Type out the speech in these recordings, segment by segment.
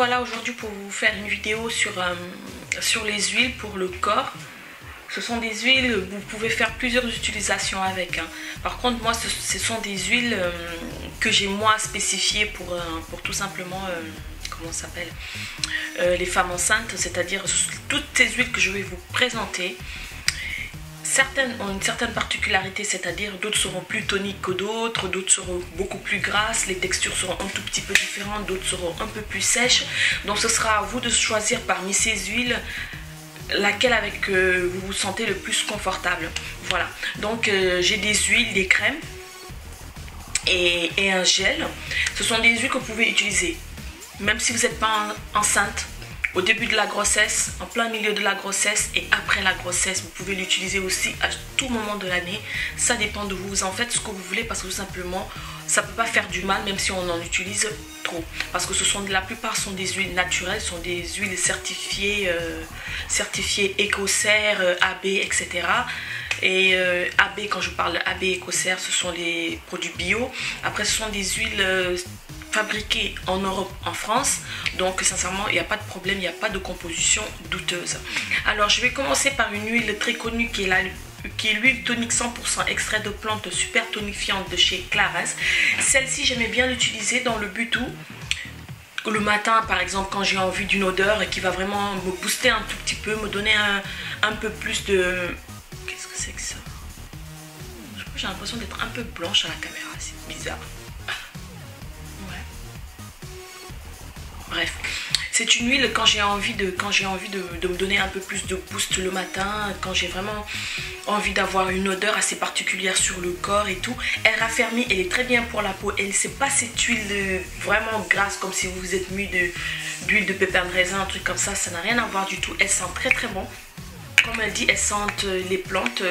revoilà aujourd'hui pour vous faire une vidéo sur les huiles pour le corps. Ce sont des huiles, vous pouvez faire plusieurs utilisations avec. Par contre, moi, ce sont des huiles que j'ai moi spécifiées pour tout simplement, comment ça s'appelle, les femmes enceintes. C'est-à-dire toutes ces huiles que je vais vous présenter. Certaines ont une certaine particularité, c'est-à-dire d'autres seront plus toniques que d'autres seront beaucoup plus grasses, les textures seront un tout petit peu différentes, d'autres seront un peu plus sèches. Donc ce sera à vous de choisir parmi ces huiles laquelle avec vous vous sentez le plus confortable. Voilà, donc j'ai des huiles, des crèmes et un gel. Ce sont des huiles que vous pouvez utiliser même si vous n'êtes pas enceinte, au début de la grossesse, en plein milieu de la grossesse et après la grossesse. Vous pouvez l'utiliser aussi à tout moment de l'année. Ça dépend de vous. Vous en faites ce que vous voulez parce que tout simplement, ça ne peut pas faire du mal même si on en utilise trop. Parce que la plupart sont des huiles naturelles, sont des huiles certifiées Écossaire, AB, etc. Et AB, quand je parle de AB Écossaire, ce sont les produits bio. Après, ce sont des huiles fabriquée en Europe, en France, donc sincèrement il n'y a pas de problème, il n'y a pas de composition douteuse. Alors je vais commencer par une huile très connue qui est l'huile tonique 100% extrait de plantes super tonifiante de chez Clarins. Celle-ci j'aimais bien l'utiliser dans le but où le matin par exemple quand j'ai envie d'une odeur et qui va vraiment me booster un tout petit peu, me donner un peu plus de... Qu'est-ce que c'est que ça? J'ai l'impression d'être un peu blanche à la caméra, c'est bizarre. Bref, c'est une huile quand j'ai envie de me donner un peu plus de boost le matin, quand j'ai vraiment envie d'avoir une odeur assez particulière sur le corps et tout. Elle raffermit, elle est très bien pour la peau. Elle c'est pas cette huile vraiment grasse comme si vous vous êtes mis d'huile de pépins de raisin, un truc comme ça. Ça n'a rien à voir du tout. Elle sent très très bon. Comme elle dit, elle sente les plantes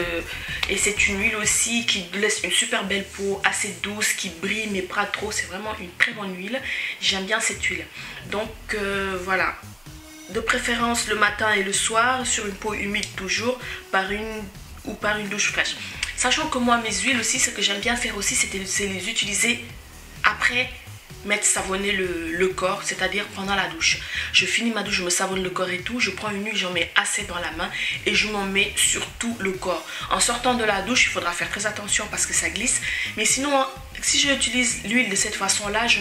et c'est une huile aussi qui laisse une super belle peau, assez douce, qui brille mais pas trop. C'est vraiment une très bonne huile. J'aime bien cette huile. Donc voilà, de préférence le matin et le soir sur une peau humide toujours, par une douche fraîche. Sachant que moi mes huiles aussi, ce que j'aime bien faire aussi, c'est les utiliser après mettre savonner le corps, c'est-à-dire pendant la douche. Je finis ma douche, je me savonne le corps et tout, je prends une huile, j'en mets assez dans la main et je m'en mets sur tout le corps. En sortant de la douche, il faudra faire très attention parce que ça glisse. Mais sinon, si j'utilise l'huile de cette façon-là, je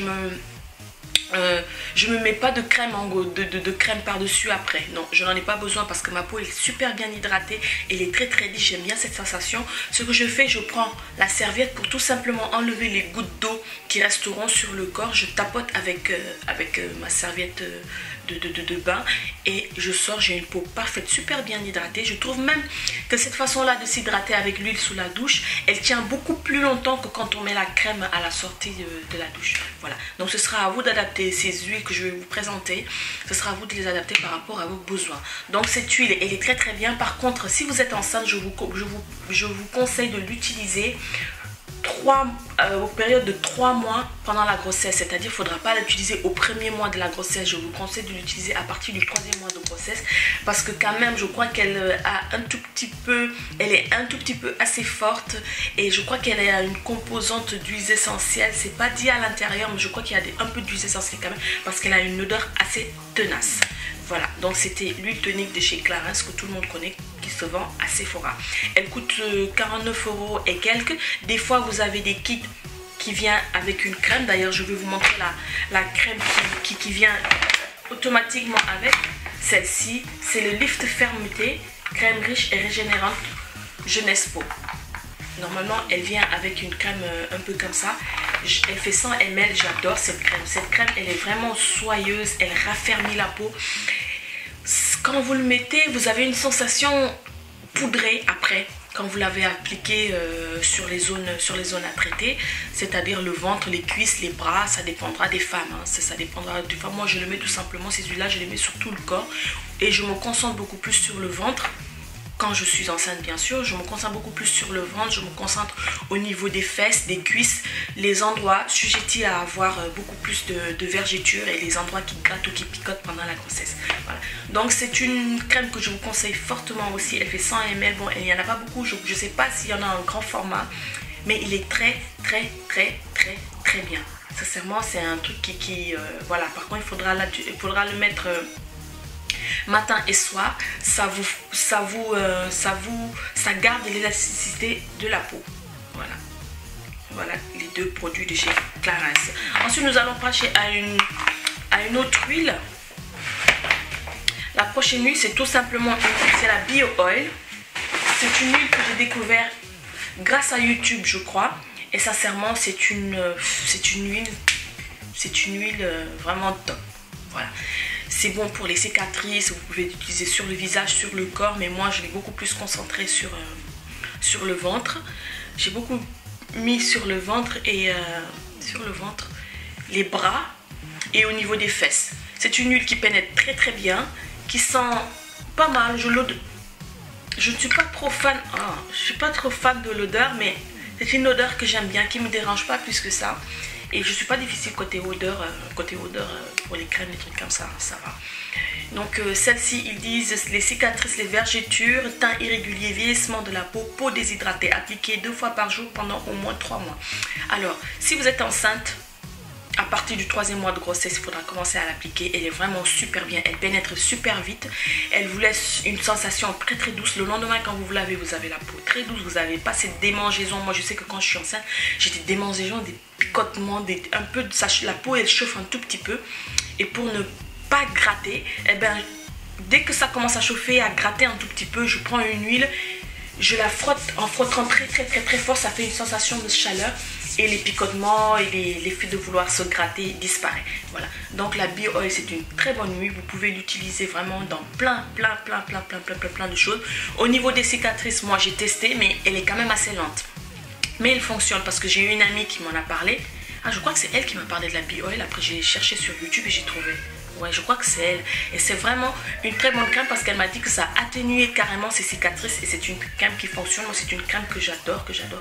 me mets pas de crème de crème par-dessus après. Non, je n'en ai pas besoin parce que ma peau est super bien hydratée. Elle est très très lisse, j'aime bien cette sensation. Ce que je fais, je prends la serviette pour tout simplement enlever les gouttes d'eau qui resteront sur le corps. Je tapote avec ma serviette de bain et je sors, j'ai une peau parfaite, super bien hydratée. Je trouve même que cette façon-là de s'hydrater avec l'huile sous la douche, elle tient beaucoup plus longtemps que quand on met la crème à la sortie de la douche. Voilà, donc ce sera à vous d'adapter ces huiles que je vais vous présenter. Ce sera à vous de les adapter par rapport à vos besoins. Donc cette huile, elle est très très bien. Par contre, si vous êtes enceinte, je vous conseille de l'utiliser aux périodes de 3 mois pendant la grossesse, c'est-à-dire il ne faudra pas l'utiliser au premier mois de la grossesse. Je vous conseille de l'utiliser à partir du 3e mois de grossesse parce que quand même je crois qu'elle est un tout petit peu assez forte et je crois qu'elle a une composante d'huiles essentielles. C'est pas dit à l'intérieur mais je crois qu'il y a un peu d'huiles essentielles quand même parce qu'elle a une odeur assez tenace. Voilà, donc c'était l'huile tonique de chez Clarins que tout le monde connaît, qui se vend à Sephora. Elle coûte 49 € et quelques. Des fois vous avez des kits qui viennent avec une crème. D'ailleurs je vais vous montrer la crème qui vient automatiquement avec. Celle-ci, c'est le Lift Fermeté, crème riche et régénérante Jeunesse Peau. Normalement elle vient avec une crème un peu comme ça. Elle fait 100 ml, j'adore cette crème. Cette crème elle est vraiment soyeuse, elle raffermit la peau. Quand vous le mettez, vous avez une sensation poudrée après. Quand vous l'avez appliqué sur les zones à traiter, c'est-à-dire le ventre, les cuisses, les bras, ça dépendra des femmes. Ça dépendra des femmes. Moi je le mets tout simplement, ces huiles-là, je les mets sur tout le corps. Et je me concentre beaucoup plus sur le ventre. Quand je suis enceinte bien sûr, je me concentre beaucoup plus sur le ventre, je me concentre au niveau des fesses, des cuisses, les endroits sujettis à avoir beaucoup plus de vergetures et les endroits qui grattent ou qui picotent pendant la grossesse. Voilà. Donc c'est une crème que je vous conseille fortement aussi, elle fait 100 ml, bon il n'y en a pas beaucoup, je ne sais pas s'il y en a un grand format, mais il est très très très très très bien. Sincèrement, c'est un truc voilà, par contre, il faudra le mettre matin et soir. Ça garde l'élasticité de la peau. Voilà. Voilà les deux produits de chez Clarins. Ensuite, nous allons passer à une autre huile. La prochaine huile, c'est tout simplement c'est la Bio Oil. C'est une huile que j'ai découvert grâce à YouTube, je crois. Et sincèrement, c'est une huile vraiment top. Voilà. C'est bon pour les cicatrices. Vous pouvez l'utiliser sur le visage, sur le corps. Mais moi, je l'ai beaucoup plus concentré sur le ventre. J'ai beaucoup mis sur le ventre et les bras et au niveau des fesses. C'est une huile qui pénètre très très bien, qui sent pas mal. Je ne suis pas trop fan. Je suis pas trop fan de l'odeur, mais c'est une odeur que j'aime bien, qui me dérange pas plus que ça. Et je suis pas difficile côté odeur pour les crèmes, les trucs comme ça, ça va. Donc celle-ci, ils disent les cicatrices, les vergetures, teint irrégulier, vieillissement de la peau, peau déshydratée, appliquée 2 fois par jour pendant au moins 3 mois. Alors, si vous êtes enceinte, à partir du 3e mois de grossesse, il faudra commencer à l'appliquer. Elle est vraiment super bien, elle pénètre super vite. Elle vous laisse une sensation très très douce. Le lendemain, quand vous vous lavez, vous avez la peau très douce. Vous n'avez pas cette démangeaison. Moi, je sais que quand je suis enceinte, j'ai des démangeaisons, des picotements, un peu de ça. La peau, elle chauffe un tout petit peu. Et pour ne pas gratter, eh ben, dès que ça commence à chauffer, à gratter un tout petit peu, je prends une huile, je la frotte en frottant très très très très fort. Ça fait une sensation de chaleur. Et les picotements et l'effet de vouloir se gratter disparaît. Voilà. Donc la Bio Oil, c'est une très bonne huile. Vous pouvez l'utiliser vraiment dans plein de choses. Au niveau des cicatrices, moi j'ai testé, mais elle est quand même assez lente. Mais elle fonctionne parce que j'ai eu une amie qui m'en a parlé. Je crois que c'est elle qui m'a parlé de la Bio Oil. Après j'ai cherché sur YouTube et j'ai trouvé. Ouais, je crois que c'est elle. Et c'est vraiment une très bonne crème parce qu'elle m'a dit que ça atténuait carrément ses cicatrices. Et c'est une crème qui fonctionne. Moi, c'est une crème que j'adore, que j'adore.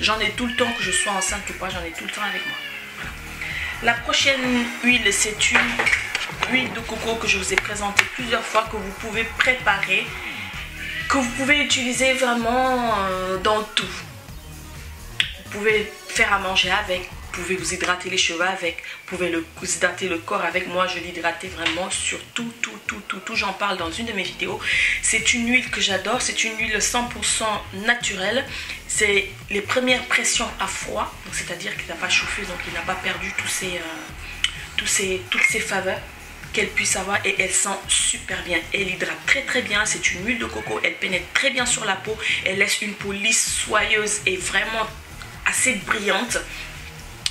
J'en ai tout le temps, que je sois enceinte ou pas, j'en ai tout le temps avec moi. Voilà. La prochaine huile, c'est une huile de coco que je vous ai présentée plusieurs fois, que vous pouvez préparer, que vous pouvez utiliser vraiment dans tout. Vous pouvez faire à manger avec. Vous pouvez vous hydrater les cheveux avec, vous pouvez vous hydrater le corps avec. Moi, je l'hydratais vraiment sur tout. J'en parle dans une de mes vidéos. C'est une huile que j'adore. C'est une huile 100% naturelle. C'est les premières pressions à froid. C'est-à-dire qu'il n'a pas chauffé, donc il n'a pas perdu toutes ses faveurs qu'elle puisse avoir. Et elle sent super bien. Elle hydrate très très bien. C'est une huile de coco. Elle pénètre très bien sur la peau. Elle laisse une peau lisse, soyeuse et vraiment assez brillante.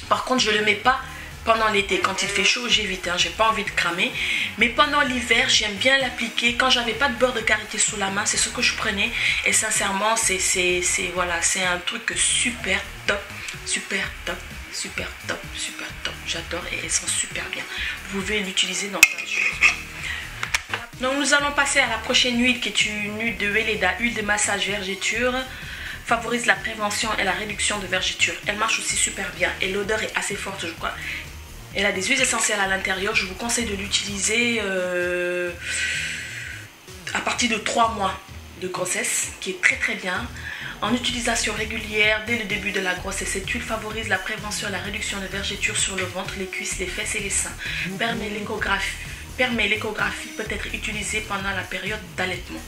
Par contre, je ne le mets pas pendant l'été. Quand il fait chaud, j'évite. J'ai pas envie de cramer. Mais pendant l'hiver, j'aime bien l'appliquer. Quand j'avais pas de beurre de karité sous la main, c'est ce que je prenais. Et sincèrement, c'est un truc super top. J'adore et elle sent super bien. Vous pouvez l'utiliser dans plein de choses. Donc, nous allons passer à la prochaine huile qui est une huile de Weleda, huile de massage vergeture. Favorise la prévention et la réduction de vergetures. Elle marche aussi super bien et l'odeur est assez forte, je crois. Elle a des huiles essentielles à l'intérieur. Je vous conseille de l'utiliser à partir de 3 mois de grossesse, qui est très très bien. En utilisation régulière dès le début de la grossesse, cette huile favorise la prévention et la réduction de vergetures sur le ventre, les cuisses, les fesses et les seins. Permet l'échographie peut être utilisée pendant la période d'allaitement.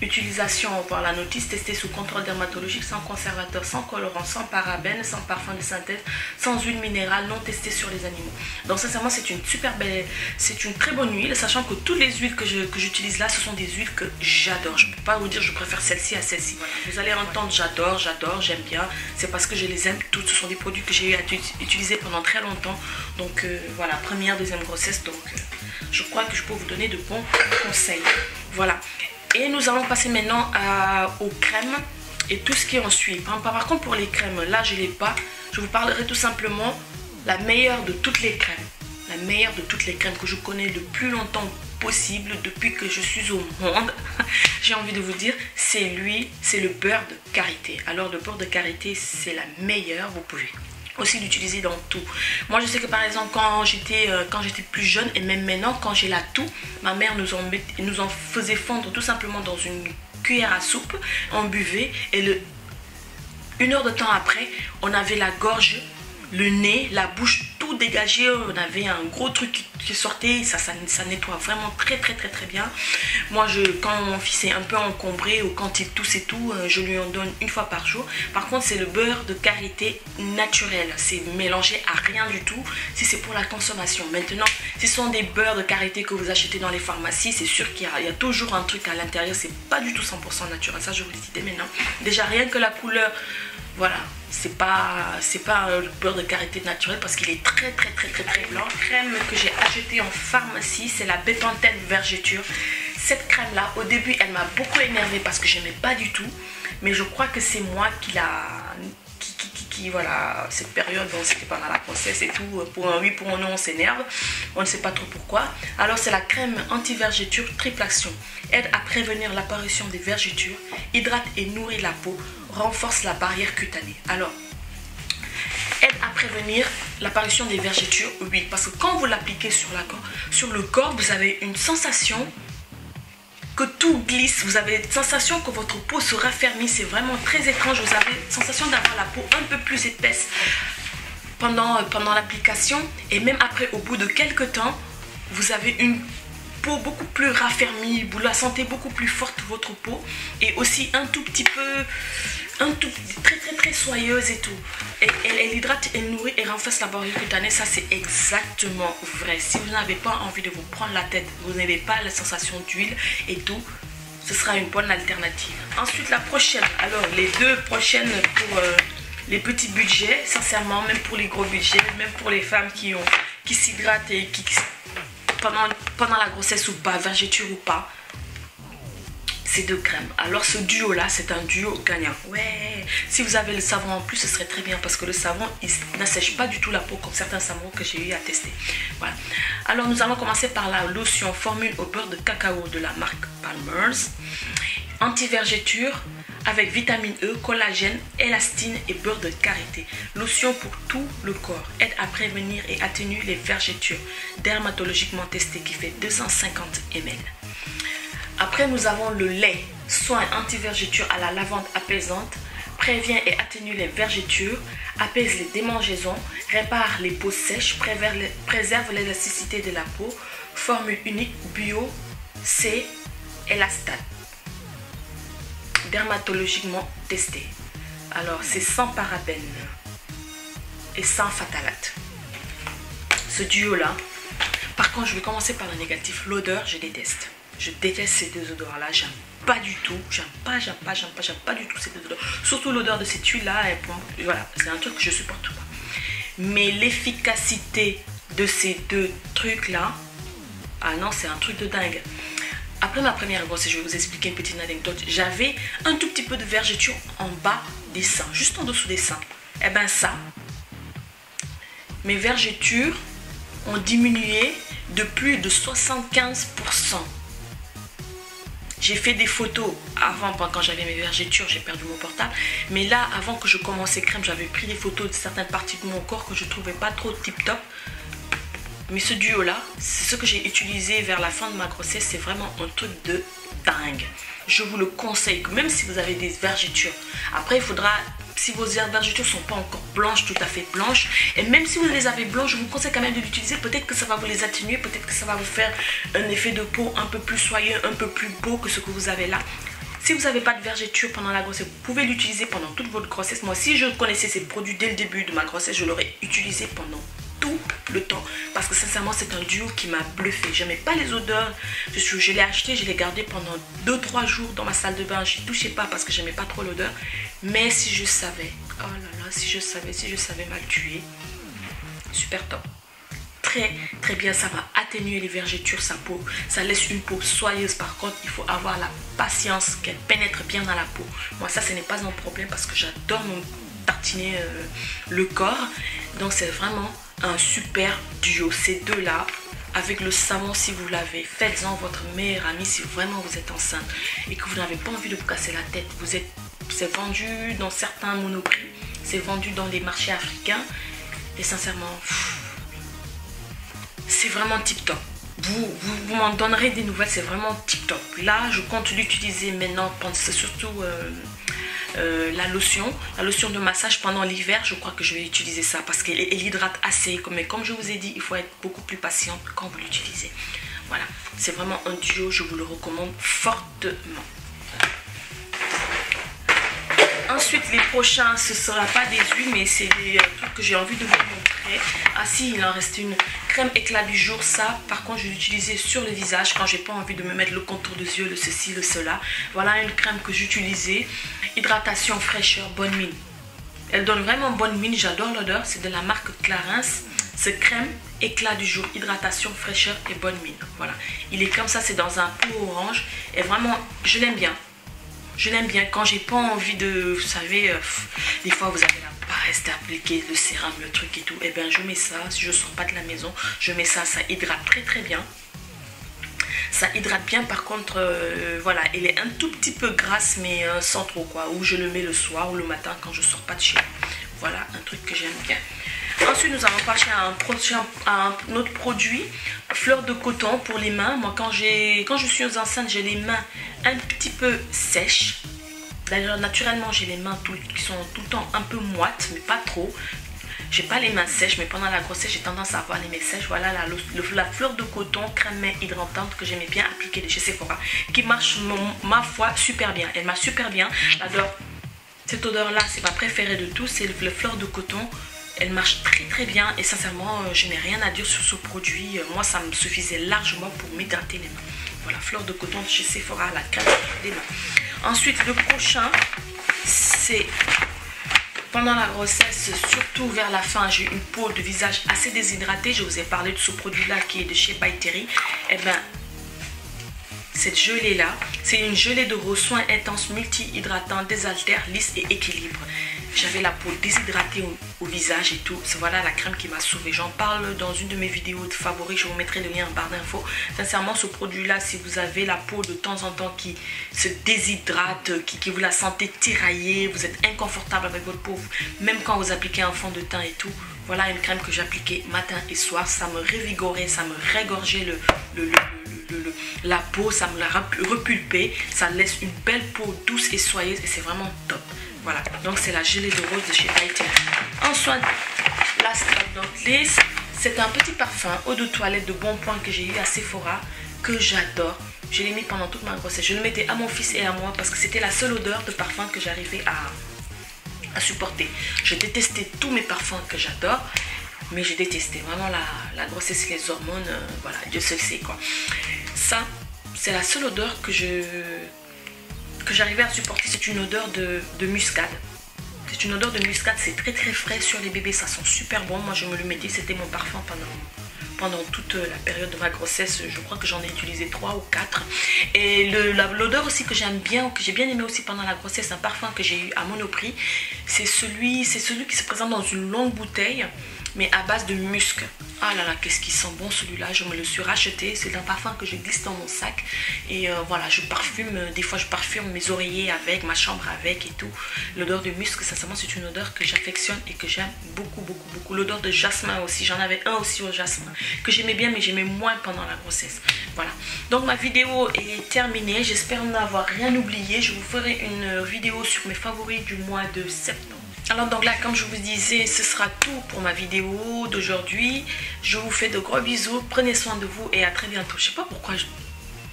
Utilisation par la notice, testée sous contrôle dermatologique, sans conservateur, sans colorant, sans parabènes, sans parfum de synthèse, sans huile minérale, non testée sur les animaux. Donc sincèrement, c'est une super belle, c'est une très bonne huile, sachant que toutes les huiles que j'utilise là, ce sont des huiles que j'adore. Je ne peux pas vous dire je préfère celle-ci à celle-ci. Voilà. Vous allez entendre j'adore, j'aime bien. C'est parce que je les aime toutes. Ce sont des produits que j'ai eu à utiliser pendant très longtemps. Donc voilà, première, deuxième grossesse. Donc je crois que je peux vous donner de bons conseils. Voilà. Et nous allons passer maintenant aux crèmes et tout ce qui en suit. Par contre, pour les crèmes, là, je ne l'ai pas. Je vous parlerai tout simplement la meilleure de toutes les crèmes. La meilleure de toutes les crèmes que je connais le plus longtemps possible depuis que je suis au monde. J'ai envie de vous dire, c'est le beurre de karité. Alors, le beurre de karité, c'est la meilleure. Vous pouvez aussi l'utiliser dans tout. Moi je sais que par exemple quand j'étais plus jeune et même maintenant quand j'ai la toux, ma mère nous en faisait fondre tout simplement dans une cuillère à soupe, on buvait et 1 heure de temps après on avait la gorge le nez, la bouche, tout dégagé. On avait un gros truc qui sortait, ça nettoie vraiment très bien. Moi, quand mon fils est un peu encombré ou quand il tousse et tout, je lui en donne une fois par jour. Par contre, c'est le beurre de karité naturel, c'est mélangé à rien du tout si c'est pour la consommation. Maintenant, si ce sont des beurres de karité que vous achetez dans les pharmacies, c'est sûr qu'il y a toujours un truc à l'intérieur, c'est pas du tout 100% naturel, ça je vous le dis dès maintenant. Déjà rien que la couleur, voilà, c'est pas un beurre de karité naturel parce qu'il est très blanc. Crème que j'ai achetée en pharmacie, c'est la Bepanthen Vergeture. Cette crème là, au début elle m'a beaucoup énervée parce que j'aimais pas du tout, mais je crois que c'est moi qui voilà, cette période, bon, c'était pendant la grossesse et tout, pour un oui, pour un non, on s'énerve, on ne sait pas trop pourquoi. Alors c'est la crème anti-vergeture triple action, aide à prévenir l'apparition des vergetures, hydrate et nourrit la peau, renforce la barrière cutanée. Alors, aide à prévenir l'apparition des vergetures, oui, parce que quand vous l'appliquez sur le corps, vous avez une sensation que tout glisse, vous avez une sensation que votre peau se raffermit, c'est vraiment très étrange, vous avez une sensation d'avoir la peau un peu plus épaisse pendant l'application, et même après, au bout de quelques temps, vous avez une peau beaucoup plus raffermie, vous la sentez beaucoup plus forte, votre peau, et aussi un tout petit peu, très soyeuse et tout. Et elle hydrate, elle nourrit et renforce la barrière cutanée, ça c'est exactement vrai. Si vous n'avez pas envie de vous prendre la tête, vous n'avez pas la sensation d'huile et tout, ce sera une bonne alternative. Ensuite la prochaine, alors les deux prochaines pour les petits budgets, sincèrement, même pour les gros budgets, même pour les femmes qui s'hydratent et qui pendant la grossesse ou pas, vergeture ou pas, ces deux crèmes. Alors ce duo là, c'est un duo gagnant. Ouais, si vous avez le savon en plus, ce serait très bien parce que le savon, il n'assèche pas du tout la peau comme certains savons que j'ai eu à tester. Voilà. Alors nous allons commencer par la lotion formule au beurre de cacao de la marque Palmer's. Anti-vergeture avec vitamine E, collagène, élastine et beurre de karité. Lotion pour tout le corps. Aide à prévenir et atténuer les vergetures. Dermatologiquement testé qui fait 250 ml. Après, nous avons le lait. Soin anti-vergeture à la lavande apaisante. Prévient et atténue les vergetures. Apaise les démangeaisons. Répare les peaux sèches. Préserve l'élasticité de la peau. Formule unique bio C. Élastate. Dermatologiquement testé. Alors, c'est sans parabènes et sans phtalates. Ce duo-là. Par contre, je vais commencer par le négatif. L'odeur, je déteste. Je déteste ces deux odeurs-là. J'aime pas du tout. J'aime pas du tout ces deux odeurs. Surtout l'odeur de cette huile-là. Voilà, c'est un truc que je supporte pas. Mais l'efficacité de ces deux trucs-là, ah non, c'est un truc de dingue. Après ma première grossesse, je vais vous expliquer une petite anecdote. J'avais un tout petit peu de vergeture en bas des seins, juste en dessous des seins. Et ben ça, mes vergetures ont diminué de plus de 75%. J'ai fait des photos avant, quand j'avais mes vergetures, j'ai perdu mon portable. Mais là, avant que je commence ces crèmes, j'avais pris des photos de certaines parties de mon corps que je trouvais pas trop tip-top. Mais ce duo-là, c'est ce que j'ai utilisé vers la fin de ma grossesse. C'est vraiment un truc de dingue. Je vous le conseille, même si vous avez des vergetures. Après, il faudra, si vos vergetures ne sont pas encore blanches, tout à fait blanches, et même si vous les avez blanches, je vous conseille quand même de l'utiliser. Peut-être que ça va vous les atténuer, peut-être que ça va vous faire un effet de peau un peu plus soyeux, un peu plus beau que ce que vous avez là. Si vous n'avez pas de vergeture pendant la grossesse, vous pouvez l'utiliser pendant toute votre grossesse. Moi, si je connaissais ces produits dès le début de ma grossesse, je l'aurais utilisé pendant tout le temps, parce que sincèrement c'est un duo qui m'a bluffé. J'aimais pas les odeurs, je l'ai acheté, je l'ai gardé pendant 2-3 jours dans ma salle de bain, j'y touchais pas parce que j'aimais pas trop l'odeur. Mais si je savais, oh là là, si je savais mal tuer, super top, très bien. Ça va atténuer les vergetures, sa peau, ça laisse une peau soyeuse. Par contre, il faut avoir la patience qu'elle pénètre bien dans la peau. Moi ça, ce n'est pas un problème parce que j'adore me tartiner le corps. Donc c'est vraiment un super duo. Ces deux là, avec le savon, si vous l'avez, faites-en votre meilleur ami. Si vraiment vous êtes enceinte et que vous n'avez pas envie de vous casser la tête, c'est vendu dans certains monoprix, c'est vendu dans les marchés africains, et sincèrement c'est vraiment tip top. Vous m'en donnerez des nouvelles, c'est vraiment tip top. Là je compte l'utiliser maintenant, c'est surtout la lotion de massage pendant l'hiver. Je crois que je vais utiliser ça parce qu'elle hydrate assez. Mais comme je vous ai dit, il faut être beaucoup plus patiente quand vous l'utilisez. Voilà, c'est vraiment un duo, je vous le recommande fortement. Ensuite, les prochains, ce ne sera pas des huiles, mais c'est des trucs que j'ai envie de vous montrer. Ah si, il en reste une crème éclat du jour. Ça, par contre, je vais l'utiliser sur le visage quand j'ai pas envie de me mettre le contour des yeux, le ceci, le cela. Voilà une crème que j'utilisais. Hydratation, fraîcheur, bonne mine. Elle donne vraiment bonne mine, j'adore l'odeur. C'est de la marque Clarins. Ce crème éclat du jour, hydratation, fraîcheur et bonne mine. Voilà, il est comme ça, c'est dans un pot orange. Et vraiment, je l'aime bien. Je l'aime bien quand j'ai pas envie de, vous savez, des fois vous avez la paresse d'appliquer le sérum, le truc et tout. Et bien je mets ça, si je sors pas de la maison, je mets ça, ça hydrate très très bien. Ça hydrate bien, par contre, voilà, elle est un tout petit peu grasse, mais sans trop quoi. Ou je le mets le soir ou le matin quand je sors pas de chez moi. Voilà, un truc que j'aime bien. Ensuite, nous allons passer à un autre produit, fleur de coton pour les mains. Moi, quand je suis enceinte, j'ai les mains un petit peu sèches. D'ailleurs, naturellement, j'ai les mains qui sont tout le temps un peu moites, mais pas trop. J'ai pas les mains sèches, mais pendant la grossesse, j'ai tendance à avoir les mains sèches. Voilà la fleur de coton, crème main hydratante que j'aimais bien appliquer de chez Sephora, qui marche, ma foi, super bien. Elle marche super bien. J'adore cette odeur-là, c'est ma préférée de tous, c'est le fleur de coton. Elle marche très très bien et sincèrement je n'ai rien à dire sur ce produit. Moi ça me suffisait largement pour m'hydrater les mains. Voilà, fleur de coton chez Sephora, la crème des mains. Ensuite le prochain, c'est pendant la grossesse, surtout vers la fin, j'ai une peau de visage assez déshydratée. Je vous ai parlé de ce produit là qui est de chez By Terry. Et bien cette gelée là, c'est une gelée de rose soin intense multi-hydratant, désaltère, lisse et équilibre. J'avais la peau déshydratée au visage et tout. Voilà la crème qui m'a sauvée. J'en parle dans une de mes vidéos de favoris. Je vous mettrai le lien en barre d'infos. Sincèrement, ce produit-là, si vous avez la peau de temps en temps qui se déshydrate, qui vous la sentez tiraillée, vous êtes inconfortable avec votre peau, même quand vous appliquez un fond de teint et tout, voilà une crème que j'appliquais matin et soir. Ça me révigorait, ça me régorgeait la peau, ça me la repulpait. Ça laisse une belle peau douce et soyeuse et c'est vraiment top. Voilà, donc c'est la gelée de rose de chez By Terry. Ensuite, last but not least, c'est un petit parfum eau de toilette de Bon Point que j'ai eu à Sephora, que j'adore. Je l'ai mis pendant toute ma grossesse. Je le mettais à mon fils et à moi parce que c'était la seule odeur de parfum que j'arrivais à supporter. Je détestais tous mes parfums que j'adore, mais j'ai détesté vraiment la grossesse et les hormones. Voilà, Dieu seul sait quoi. Ça, c'est la seule odeur que j'arrivais à supporter. C'est une odeur de muscade. C'est une odeur de muscade, c'est très très frais sur les bébés, ça sent super bon. Moi je me le mettais, c'était mon parfum pendant toute la période de ma grossesse. Je crois que j'en ai utilisé 3 ou 4. Et l'odeur aussi que j'aime bien, que j'ai bien aimé aussi pendant la grossesse, un parfum que j'ai eu à Monoprix, c'est celui qui se présente dans une longue bouteille, mais à base de musc. Ah là là, qu'est-ce qui sent bon celui-là, je me le suis racheté. C'est un parfum que je glisse dans mon sac. Et voilà, je parfume, des fois je parfume mes oreillers avec, ma chambre avec et tout. L'odeur de musc, sincèrement, c'est une odeur que j'affectionne et que j'aime beaucoup, beaucoup, beaucoup. L'odeur de jasmin aussi, j'en avais un aussi au jasmin, que j'aimais bien, mais j'aimais moins pendant la grossesse. Voilà, donc ma vidéo est terminée. J'espère n'avoir rien oublié. Je vous ferai une vidéo sur mes favoris du mois de septembre. Alors donc là, comme je vous disais, ce sera tout pour ma vidéo d'aujourd'hui. Je vous fais de gros bisous, prenez soin de vous et à très bientôt. Je sais pas pourquoi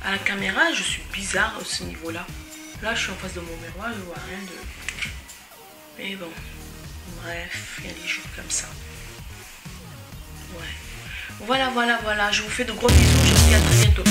à la caméra je suis bizarre à ce niveau là. Là je suis en face de mon miroir, je vois rien de... Mais bon, bref, il y a des jours comme ça. Ouais. Voilà, je vous fais de gros bisous, je vous dis à très bientôt.